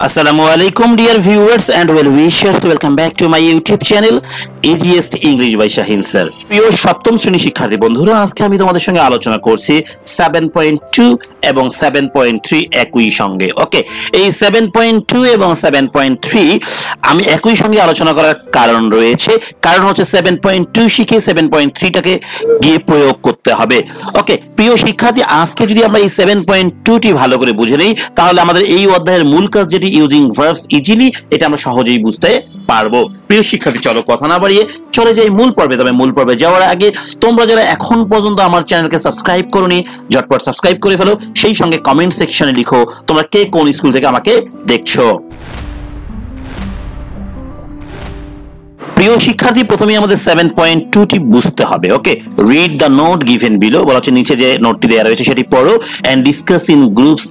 Assalamualaikum dear viewers and well wishers, welcome back to my YouTube channel Easiest English by Shahin sir. প্রিয় সপ্তম শ্রেণী শিক্ষার্থী বন্ধুরা, আজকে আমি তোমাদের সঙ্গে আলোচনা করছি 7.2 এবং 7.3 একই সঙ্গে। ওকে, এই 7.2 এবং 7.3 আমি একই সঙ্গে আলোচনা করার কারণ রয়েছে। কারণ হচ্ছে 7.2 শিখে 7.3টাকে গিয়ে প্রয়োগ করতে হবে। ওকে প্রিয় শিক্ষার্থী, আজকে যদি আমরা এই 7.2টি ভালো করে বুঝে নেই তাহলে আমাদের এই অধ্যায়ের মূল কাজ যেটি ইউজিং ভার্বস ইজিলি, এটা আমরা সহজেই বুঝতে পারবো। প্রিয় শিক্ষার্থী, চলো কথা না বাড়িয়ে চলে যাই মূল পর্বে। তবে মূল পর্বে যাওয়ার আগে তোমরা যারা এখন পর্যন্ত আমার চ্যানেলকে সাবস্ক্রাইব করোনি, ঝটপট সাবস্ক্রাইব করে ফেলো। সেই সঙ্গে কমেন্ট সেকশনে লিখো তোমরা কে কোন স্কুল থেকে আমাকে দেখছো। প্রিয় শিক্ষার্থী, প্রথমে আমাদের 7.2টি বুঝতে হবে। Okay, read the note given below, বলা হচ্ছে নিচে যে নোটটি দেওয়া রয়েছে সেটি পড়ো and discuss in groups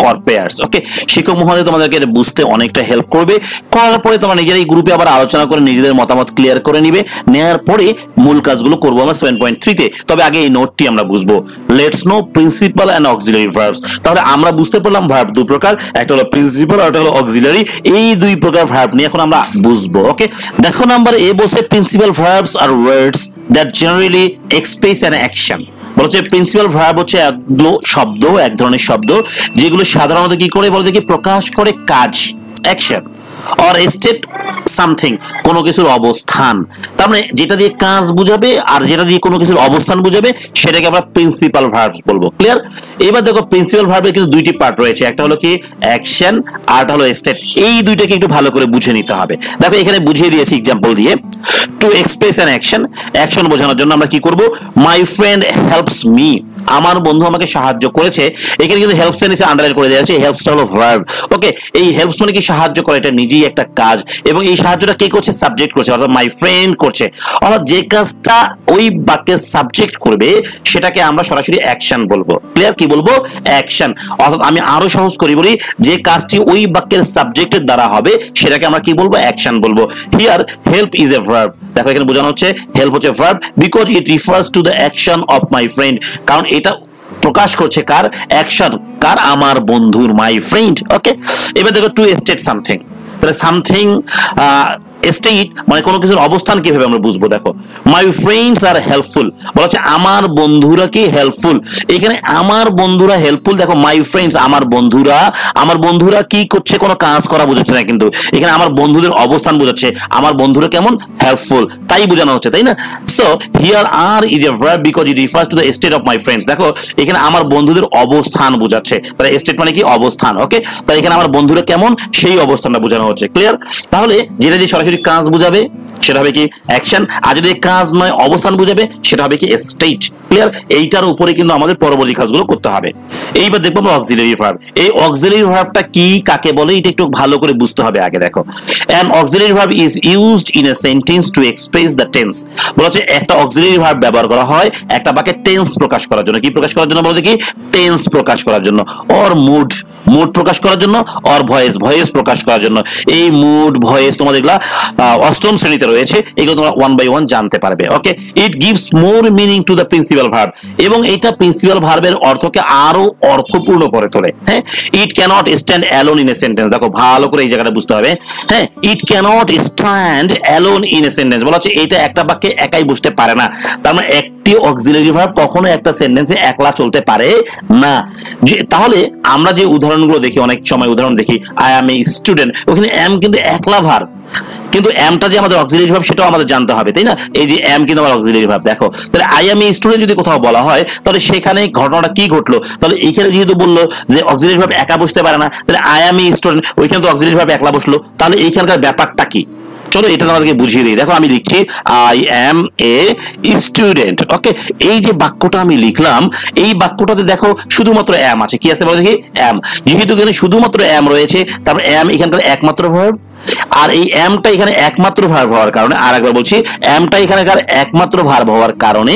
or pairs. Okay, শিক্ষক মহোদয় তোমাদেরকে বুঝতে অনেকটা হেল্প করবে। করার পরে তোমরা নিজেরাই গ্রুপে আবার আলোচনা করে নিজেদের মতামত ক্লিয়ার করে নিবে। নেওয়ার পরে মূল কাজগুলো করবো আমরা 7.3 তে। তবে আগে এই নোটটি আমরা বুঝবো। Let's know principal and auxiliary verbs. তাহলে আমরা বুঝতে পারলাম ভার্ব দুই প্রকার, একটা হলো প্রিন্সিপাল আর একটা হলো অক্সিলারি। এই দুই প্রকার ভার্ব নিয়ে এখন আমরা বুঝবো। ওকে, দেখো নাম্বার এ বলছে principal verbs are words that generally express an action. বলছে প্রিন্সিপাল ভার্ব হচ্ছে এক ধরনের শব্দ যেগুলো সাধারণত কি করে বলতে কি প্রকাশ করে কাজ, অ্যাকশন অর স্টেট সামথিং, কোনো কিছুর অবস্থান। তার মানে যেটা দিয়ে কাজ বুঝাবে আর যেটা দিয়ে কোনো কিছুর অবস্থান বুঝাবে সেটাকে আমরা প্রিন্সিপাল ভার্বস বলবো। ক্লিয়ার? এবার দেখো প্রিন্সিপাল ভার্বের কিন্তু দুইটি পার্ট রয়েছে, একটা হলো কি অ্যাকশন আর একটা হলো স্টেট। এই দুইটাকে একটু ভালো করে বুঝে নিতে হবে। দেখো এখানে বুঝিয়ে দিয়েছি এক্সাম্পল দিয়ে। To express an action, action বোঝানোর জন্য আমরা কি করব? মাই ফ্রেন্ড হেল্পস মি, আমার বন্ধু আমাকে সাহায্য করেছে। এখানে কিন্তু হেল্পস এর নিচে আন্ডারলাইন করে দেওয়া আছে, হেল্পসটা হলো ভার্ব। ওকে, এই হেল্পস মানে কি সাহায্য করে, এটা নিজেই একটা কাজ এবং এই সাহায্যটা কে করছে? সাবজেক্ট করছে, অর্থাৎ মাই ফ্রেন্ড করছে। অর্থাৎ যে কাজটা ওই বাক্যের সাবজেক্ট করবে সেটাকে আমরা সরাসরি অ্যাকশন বলবো। ক্লিয়ার? কি বলবো? অ্যাকশন। অর্থাৎ আমি আরো সহজ করি বলি, যে কাজটি ওই বাক্যের সাবজেক্টের দ্বারা হবে সেটাকে আমরা কি বলবো? অ্যাকশন বলবো। Here help is a verb. দেখো এখানে বোঝানো হচ্ছে হেল্প হচ্ছে verb because it refers to the action of my friend. কারণ এটা প্রকাশ করছে কার? অ্যাকশন। কার? আমার বন্ধুর, মাই ফ্রেন্ড। ওকে, এবার দেখো টু স্টেট সামথিং। তাহলে সামথিং স্টেট মানে কোনো কিছুর অবস্থান কিভাবে আমরা বুঝবো? দেখো মাই ফ্রেন্ডস আর হেল্পফুল, বলা হচ্ছে আমার বন্ধুরা কি হেল্পফুল। এখানে আমার বন্ধুরা হেল্পফুল। দেখো মাই ফ্রেন্ডস, আমার বন্ধুরা কি করছে? কোনো কাজ করা বোঝাচ্ছে না, কিন্তু এখানে আমার বন্ধুদের অবস্থান বোঝাচ্ছে। আমার বন্ধুরা কেমন? হেল্পফুল, তাই বোঝানো হচ্ছে, তাই না? So here are is a verb because it refers to the state of my friends. দেখো এখানে আমার বন্ধুদের অবস্থান বোঝাচ্ছে, তাহলে স্টেট মানে কি? অবস্থান। ওকে, তাই এখানে আমার বন্ধুরা কেমন সেই অবস্থানটা বোঝানো হচ্ছে। ক্লিয়ার? তাহলে যেটা দিয়ে সরাসরি কাজ বুঝাবে সেটা হবে কি? অ্যাকশন। আর যদি কাজ নয় অবস্থান বুঝাবে সেটা হবে কি? স্টেট। ক্লিয়ার? এইটার উপরে কিন্তু আমাদের পরবর্তী কাজগুলো করতে হবে। এইবার দেখবো আমরা অক্সিলারি ভার্ব। এই অক্সিলারি ভার্বটা কি, কাকে বলে, এটা একটু ভালো করে বুঝতে হবে আগে। দেখো an auxiliary verb is used in a sentence to express the tense। বলা হচ্ছে একটা অক্সিলারি ভার্ব ব্যবহার করা হয় একটা বাক্যে টেন্স প্রকাশ করার জন্য। কি প্রকাশ করার জন্য? বলতে কি? টেন্স প্রকাশ করার জন্য। অর মুড প্রকাশ করার জন্য। অর ভয়েস প্রকাশ করার জন্য। এই মুড, ভয়েস তোমাদের এগুলা অষ্টম শ্রেণীতে রয়েছে, এগুলো তোমরা ওয়ান বাই ওয়ান জানতে পারবে। Okay, it gives more meaning to the principal verb, এবং এটা প্রিন্সিপাল ভার্বের অর্থকে আরো অর্থপূর্ণ করে তোলে। হ্যাঁ, it can't stand alone in a sentence. দেখো ভালো করে এই জায়গাটা বুঝতে হবে। হ্যাঁ, it can't stand alone in a sentence, বলা হচ্ছে এটা একটা বাক্যে একাই বসতে পারে না। তার মানে একটি অক্সিলারি ভার্ব কখনো একটা সেন্টেন্সে একলা চলতে পারে না। তাহলে আমরা যে উদাহরণগুলো দেখি, অনেক সময় উদাহরণ দেখি আই অ্যাম এ স্টুডেন্ট, ওখানে অ্যাম কিন্তু একলা ভার্ব, কিন্তু অ্যামটা যে আমাদের অক্সিলারি ভার্ব সেটাও আমাদের জানতে হবে, তাই না? এই যে অ্যাম কিন্তু আমার অক্সিলারি ভার্ব। দেখো তাহলে আই অ্যাম এ স্টুডেন্ট যদি কোথাও বলা হয় তাহলে সেখানে ঘটনাটা কি ঘটলো? তাহলে এইখানে যেহেতু বললো যে অক্সিলারি ভার্ব একা বসতে পারে না, তাহলে আই অ্যাম এ স্টুডেন্ট, ওইখানে তো অক্সিলারি ভার্ব একলা বসলো। তাহলে এইখানকার ব্যাপারটা কি? চলো এটা তোমাদেরকে বুঝিয়ে দিই। দেখো আমি লিখছি আই অ্যাম এ স্টুডেন্ট। ওকে, এই যে বাক্যটা আমি লিখলাম, এই বাক্যটাতে দেখো শুধুমাত্র অ্যাম আছে। কি আছে বলো দেখি? অ্যাম। যেহেতু এখানে শুধুমাত্র অ্যাম রয়েছে, তারপর অ্যাম এখানকার একমাত্র ভার্ব, আর এই অ্যামটা এখানে একমাত্র ভার্ব হওয়ার কারণে, আর একবার বলছি, অ্যামটা এখানকার একমাত্র ভার্ব হওয়ার কারণে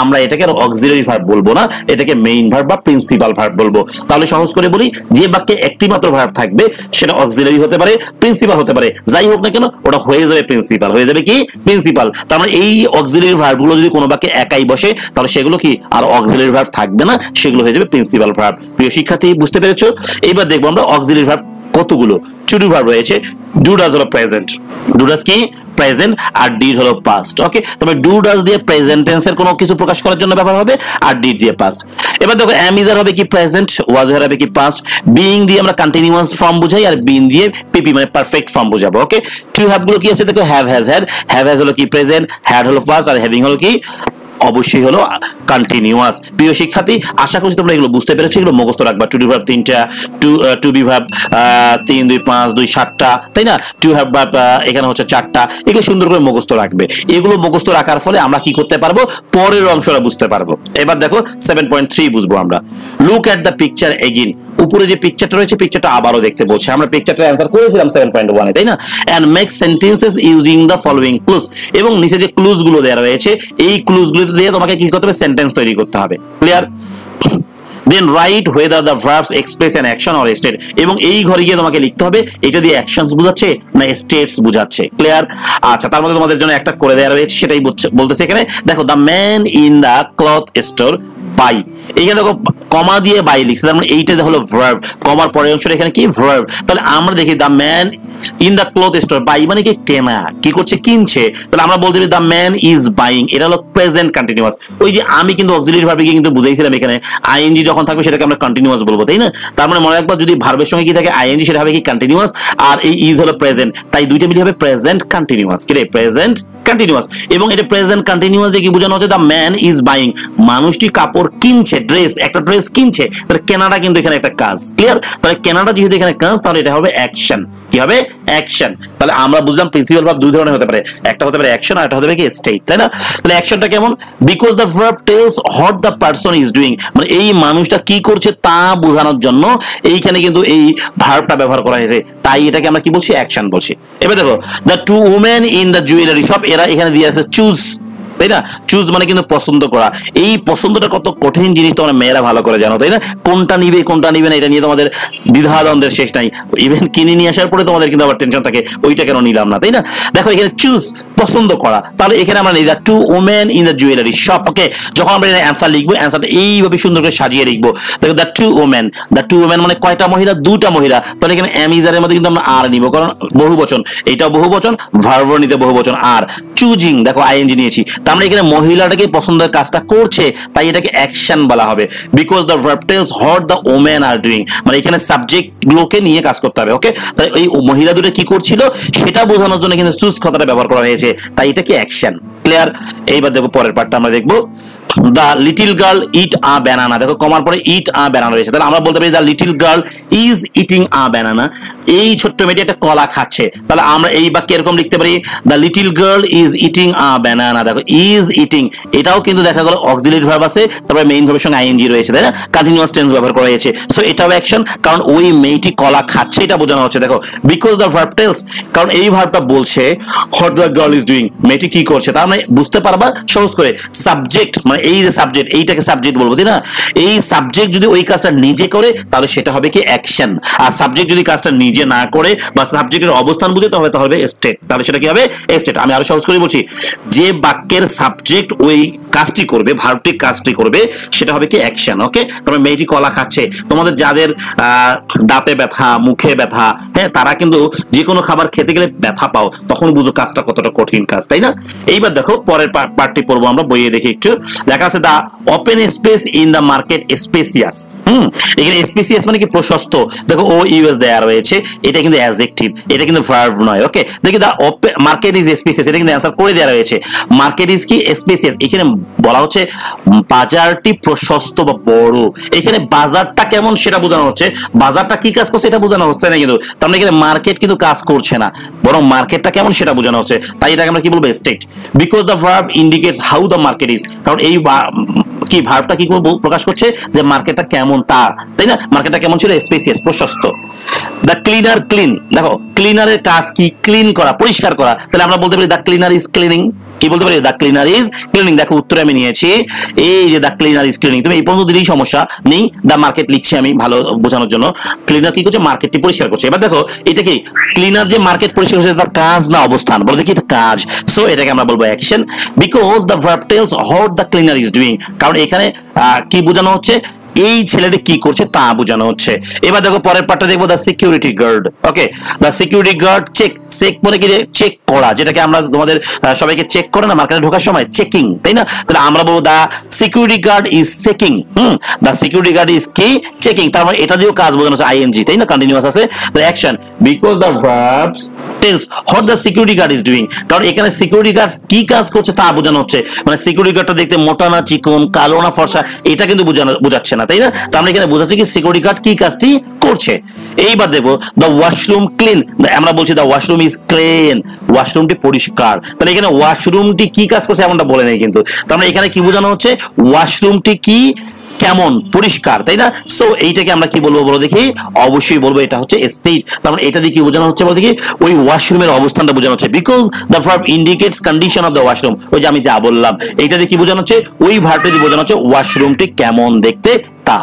আমরা এটাকে অক্সিলারি ভার্ব বলবো না, এটাকে মেইন ভার্ব বা প্রিন্সিপাল ভার্ব বলবো। তাহলে সহজ করে বলি, যে বাক্যে একটি মাত্র ভার্ব থাকবে সেটা অক্সিলারি হতে পারে, প্রিন্সিপাল হতে পারে, যাই হোক না কেন ওটা হয়ে যাবে প্রিন্সিপাল, হয়ে যাবে কি? প্রিন্সিপাল। তার মানে এই অক্সিলারি ভার্বগুলো যদি কোনো বাক্যে একাই বসে তাহলে সেগুলো কি আর অক্সিলারি ভার্ব থাকবে না, সেগুলো হয়ে যাবে প্রিন্সিপাল ভার্ব। প্রিয় শিক্ষার্থী, বুঝতে পেরেছো? এইবার দেখবো আমরা অক্সিলারি ভার্ব কতগুলো টু ডু ভার্ব রয়েছে। ডু ডাজ হলো প্রেজেন্ট, ডু ডাজ কি প্রেজেন্ট, আর ডিড হলো পাস্ট। ওকে, তবে ডু ডাজ দিয়ে প্রেজেন্ট টেন্সের কোনো কিছু প্রকাশ করার জন্য ব্যবহার হবে, আর ডিড দিয়ে পাস্ট। এবার দেখো এম ইজ আর হবে কি প্রেজেন্ট, ওয়াজ আর হবে কি পাস্ট, বিইং দিয়ে আমরা কন্টিনিউয়াস ফর্ম বুঝাই, আর বিন দিয়ে পিপি মানে পারফেক্ট ফর্ম বুঝাবো। ওকে, টু হ্যাভ গুলো কি আছে দেখো, have has had, have has হলো কি প্রেজেন্ট, হ্যাড হলো পাস্ট, আর হ্যাভিং হলো কি অবশ্যই হলো কন্টিনিউয়াস। প্রিয় শিক্ষার্থী, আশা করছি তোমরা এগুলো বুঝতে পেরেছো, এগুলো মুখস্থ রাখবা। টু ডু ভার্ব 3টা, টু বি ভার্ব 3 2 5 2 7টা, তাই না? টু হ্যাভ ভার্ব এখানে হচ্ছে 4টা, এগুলো সুন্দর করে মুখস্থ রাখবে। এগুলো মুখস্থ রাখার ফলে আমরা কি করতে পারবো, পরের অংশটা বুঝতে পারবো। এবার দেখো 7.3 বুঝবো আমরা। Look at the picture again, উপরে যে পিকচারটা রয়েছে পিকচারটা আবারও দেখতে বলছে। আমরা পিকচারটা অ্যানসার করেছিলাম 7.1 এ, তাই না? And make sentences using the following clues, এবং নিচে যে ক্লুজ গুলো দেওয়া রয়েছে এই ক্লুজ গুলো দিয়ে তোমাকে কি করতে হবে, সেন্টেন্স তৈরি করতে হবে। Clear? Then right whether the verbs express an action or a state, এবং এই ঘরে গিয়ে তোমাকে লিখতে হবে এটা দিয়ে অ্যাকশনস বোঝাচ্ছে না স্টেটস বোঝাচ্ছে। ক্লিয়ার? আচ্ছা, তার মধ্যে তোমাদের জন্য একটা করে দেওয়া রয়েছে, সেটাই বলতেছে এখানে। দেখো the man in the cloth store buy, এইখানে দেখো কমা দিয়ে বাই লিখছে, তার মানে এইটা হলো ভার্ব, কমার পরের অংশটা এখানে কি ভার্ব। তাহলে আমরা দেখি the man in the cloth store, buy মানে কি কেনা, কি করছে কিনছে। তাহলে আমরা বলতে পারি দ্য ম্যান ইজ বাইং, এটা হলো প্রেজেন্ট কন্টিনিউয়াস। ওই যে আমি কিন্তু অক্সিলিয়ারি ভার্বকে কিন্তু বুঝাইছিলাম, এখানে আইএনজি যখন থাকবে সেটাকে আমরা কন্টিনিউয়াস বলবো, তাই না? তার মানে মনে রাখবা যদি ভার্বের সঙ্গে কি থাকে আইএনজি, সেটা হবে কি কন্টিনিউয়াস, আর এই ইজ হলো প্রেজেন্ট, তাই দুইটা মিলে হবে প্রেজেন্ট কন্টিনিউয়াস। কি রে, প্রেজেন্ট কন্টিনিউয়াস। এবং এটা প্রেজেন্ট কন্টিনিউয়াস দিয়ে কি বোঝানো হচ্ছে, দ্য ম্যান ইজ বাইং, মানুষটি কাপড় কিনছে, ড্রেস, একটা ড্রেস কিনছে, তাহলে কেনাটা কিন্তু এখানে একটা কাজ। ক্লিয়ার? তাহলে কেনাটা যেহেতু এখানে কাজ, তাহলে এটা হবে অ্যাকশন। কি হবে? অ্যাকশন। তাহলে আমরা বুঝলাম প্রিন্সিপাল ভার্ব দুই ধরনের হতে পারে, একটা হতে পারে অ্যাকশন, আর একটা হতে পারে কি স্টেট, তাই না? তাহলে অ্যাকশনটা কেমন, because the verb tells what the person is doing, মানে এই মানুষটা কি করছে তা বোঝানোর জন্য এইখানে কিন্তু এই ভার্বটা ব্যবহার করা হয়েছে, তাই এটাকে আমরা কি বলছি, অ্যাকশন বলছি। এবার দেখো the two women in the jewellery shop, এরা এখানে দিয়ে আছে চুজ, তাই না? চুজ মানে কিন্তু পছন্দ করা। এই পছন্দটা কত কঠিন জিনিস তোমরা মেয়েরা ভালো করে জানো, তাই না? কোনটা নিবে কোনটা নিবে না এটা নিয়ে তোমাদের দ্বিধাদ্বন্দ্বের শেষ নাই। ইভেন কিনে নিয়ে আসার পরে তোমাদের কিন্তু আবার টেনশন থাকে, ওইটা কেন নিলাম না, তাই না? দেখো এখানে চুজ পছন্দ করা, তাহলে এখানে আমরা নিই the two women in the jewellery shop. Okay, যখন আমরা এখানে অ্যান্সার লিখবো, অ্যান্সারটা এইভাবে সুন্দর করে সাজিয়ে লিখবো। দেখো the two women, the two women মানে কয়টা মহিলা, দুটা মহিলা। তাহলে এখানে অ্যামিজারের মধ্যে কিন্তু আমরা আর নিব, কারণ বহু বচন, এটাও বহু বচন, ভার্ব নিতে বহু বচন। আর চুজিং দেখো আইএনজি নিয়েছি, তার মানে এখানে মহিলাটাকে পছন্দের কাজটা করছে, তাই এটাকে অ্যাকশন বলা হবে। Because the verb tells what the women are doing, মানে এখানে সাবজেক্ট গুলোকে নিয়ে কাজ করতে হবে। ওকে, তাই এই মহিলা দুটো কি করছিল সেটা বোঝানোর জন্য কিন্তু চুজ কথাটা ব্যবহার করা হয়েছে, তাই এটা কি অ্যাকশন। ক্লিয়ার? এইবার দেখো পরের পার্টটা আমরা দেখবো। The little girl it a banana, দেখো কমার পরে ইট আ ব্যানানা রয়েছে, তাহলে আমরা বলতে পারি the little girl is eating a banana, এই ছোট্ট মেয়েটি একটা কলা খাচ্ছে। তাহলে আমরা এই বাক্যে এরকম লিখতে পারি the little girl is eating a banana. দেখো ইজ ইটিং, এটাও কিন্তু দেখা গেল অক্সিলিয়ারি ভার্ব আছে, তারপরে মেইন ভার্বের সঙ্গে আইএনজি রয়েছে, তাই না? কন্টিনিউয়াস টেন্স ব্যবহার করা হয়েছে, সো এটাও অ্যাকশন, কারণ ওই মেয়েটি কলা খাচ্ছে এটা বোঝানো হচ্ছে। দেখো বিকজ দ্য ভার্ব টেলস, কারণ এই ভার্বটা বলছে what the girl is doing, মেয়েটি কি করছে, তার মানে বুঝতে পারবা সহজ করে সাবজেক্ট, মানে এই যে সাবজেক্ট, এইটাকে সাবজেক্ট বলবো, তাই না? এই সাবজেক্ট যদি ওই কাজটা নিজে করে তাহলে সেটা হবে কি অ্যাকশন, আর সাবজেক্ট যদি কাজটা নিজে না করে বা সাবজেক্টের অবস্থান বুঝে তাহলে হবে স্টেট, তাহলে সেটা কি হবে স্টেট। আমি আরো সহজ করে বলছি, যে বাক্যের সাবজেক্ট ওই কাজটি করবে, ভার্বটি কাজটি করবে, সেটা হবে কি অ্যাকশন। ওকে, তবে মেয়েটি কলা খাচ্ছে, তোমাদের যাদের দাঁতে ব্যথা, মুখে ব্যথা, হ্যাঁ, তারা কিন্তু যে কোনো খাবার খেতে গেলে ব্যথা পাও, তখন বুঝো কাজটা কতটা কঠিন কাজ, তাই না? এইবার দেখো পরের পার্টটি পড়বো আমরা, বইয়ে দেখি একটু। লেখা আছে the open space in the market spacious. এখানে স্পেসিয়াস মানে কি প্রশস্ত, দেখো ও ইউএস দেয়া রয়েছে, এটা কিন্তু অ্যাডজেক্টিভ, এটা কিন্তু ভার্ব নয়। ওকে, দেখি দা মার্কেট ইজ স্পেসিয়াস, এটা কিন্তু অ্যান্সার করে দেয়া রয়েছে। মার্কেট ইজ কি স্পেসিয়াস, এখানে বলা হচ্ছে বাজারটি প্রশস্ত বা বড়। এখানে বাজারটা কেমন সেটা বোঝানো হচ্ছে, বাজারটা কি কাজ করছে এটা বোঝানো হচ্ছে না, কিন্তু তার মানে এখানে মার্কেট কিন্তু কাজ করছে না, বরং মার্কেটটা কেমন সেটা বোঝানো হচ্ছে, তাই এটাকে আমরা কি বলবো state. Because the verb indicates how the market is, কারণ এই কি ভার্বটা কি প্রকাশ করছে যে মার্কেটটা কেমন তা, তাই না? মার্কেটটা কেমন ছিল, স্পেসিয়াস, প্রশস্ত। দ্য ক্লিনার ক্লিন, দেখো ক্লিনারের কাজ কি, ক্লিন করা, পরিষ্কার করা, তাহলে আমরা বলতে পারি দ্য ক্লিনার ইজ ক্লিনিং। কি বলতে পারি, দ্য ক্লিনার ইজ ক্লিনিং। দেখো উত্তরে আমি নিয়েছি এই যে দ্য ক্লিনার ইজ ক্লিনিং। তুমি এই পর্যন্ত দিলেই সমস্যা নেই, দ্য মার্কেট লিখছি আমি ভালো বোঝানোর জন্য। ক্লিনার কি করছে, মার্কেটটি পরিষ্কার করছে। এবার দেখো এটা কি, ক্লিনার যে মার্কেট পরিষ্কার করছে তার কাজ না অবস্থান, বলতে কি এটা কাজ, সো এটাকে আমরা বলবো action. Because the verb tells what the cleaner is doing, কারণ এখানে কি বোঝানো হচ্ছে, এই ছেলেটি কি করছে তা বোঝানো হচ্ছে। এবার দেখো পরের পার্টটা দেখবো, the security guard. Okay, the security guard check, check মানে কি, চেক করা, যেটাকে আমরা তোমাদের সবাইকে চেক করে না মার্কেটে ঢোকার সময়, চেকিং, তাই না? তাহলে আমরা বলবো the security guard is checking. The security guard is কি, চেকিং। তার মানে এটা দিয়েও কাজ বোঝানো হচ্ছে, আইএনজি, তাই না, কন্টিনিউয়াস আছে। The action because the verbs tells what the security guard is doing, কারণ এখানে সিকিউরিটি গার্ড কি কাজ করছে তা বোঝানো হচ্ছে। মানে সিকিউরিটি গার্ডটা দেখতে মোটা না চিকন, কালো না ফর্সা, এটা কিন্তু বোঝাচ্ছে না, তাই না? তার মানে এখানে বোঝাচ্ছে কি সিকিউরিটি গার্ড কি কাজটি করছে। এইবার দেখবো দ্য ওয়াশরুম ক্লিন, আমরা বলছি দ্য ওয়াশরুম ইজ ক্লিন, ওয়াশরুমটি পরিষ্কার। তাহলে এখানে ওয়াশরুমটি কি কাজ করছে এমনটা বলে নেই কিন্তু, তার মানে এখানে কি বোঝানো হচ্ছে, ওয়াশরুমটি কি, কেমন, পরিষ্কার, তাই না? সো এইটাকে আমরা কি বলবো বলো দেখি, অবশ্যই বলবো এটা হচ্ছে স্টেট। তার মানে এটা দিয়ে কি বোঝানো হচ্ছে বলো দেখি, ওই ওয়াশরুমের অবস্থানটা বোঝানো হচ্ছে। Because the verb indicates condition of the washroom, ওই যে আমি যা বললাম, এইটা দিয়ে কি বোঝানো হচ্ছে, ওই ভার্বটা দিয়ে বোঝানো হচ্ছে ওয়াশরুমটি কেমন দেখতে তা।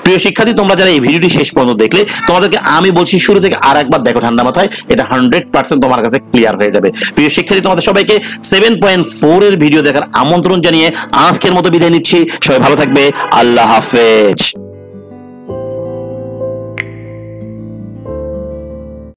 প্রিয় শিক্ষার্থী, তোমরা যারা এই ভিডিওটি শেষ পর্যন্ত দেখলে, তোমাদেরকে আমি বলছি শুরু থেকে আর একবার দেখো ঠান্ডা মাথায়, এটা 100% তোমার কাছে ক্লিয়ার হয়ে যাবে। প্রিয় শিক্ষার্থী, তোমাদের সবাইকে 7.4 এর ভিডিও দেখার আমন্ত্রণ জানিয়ে আজকের মতো বিদায় নিচ্ছি। সবাই ভালো থাকবে, আল্লাহ হাফেজ।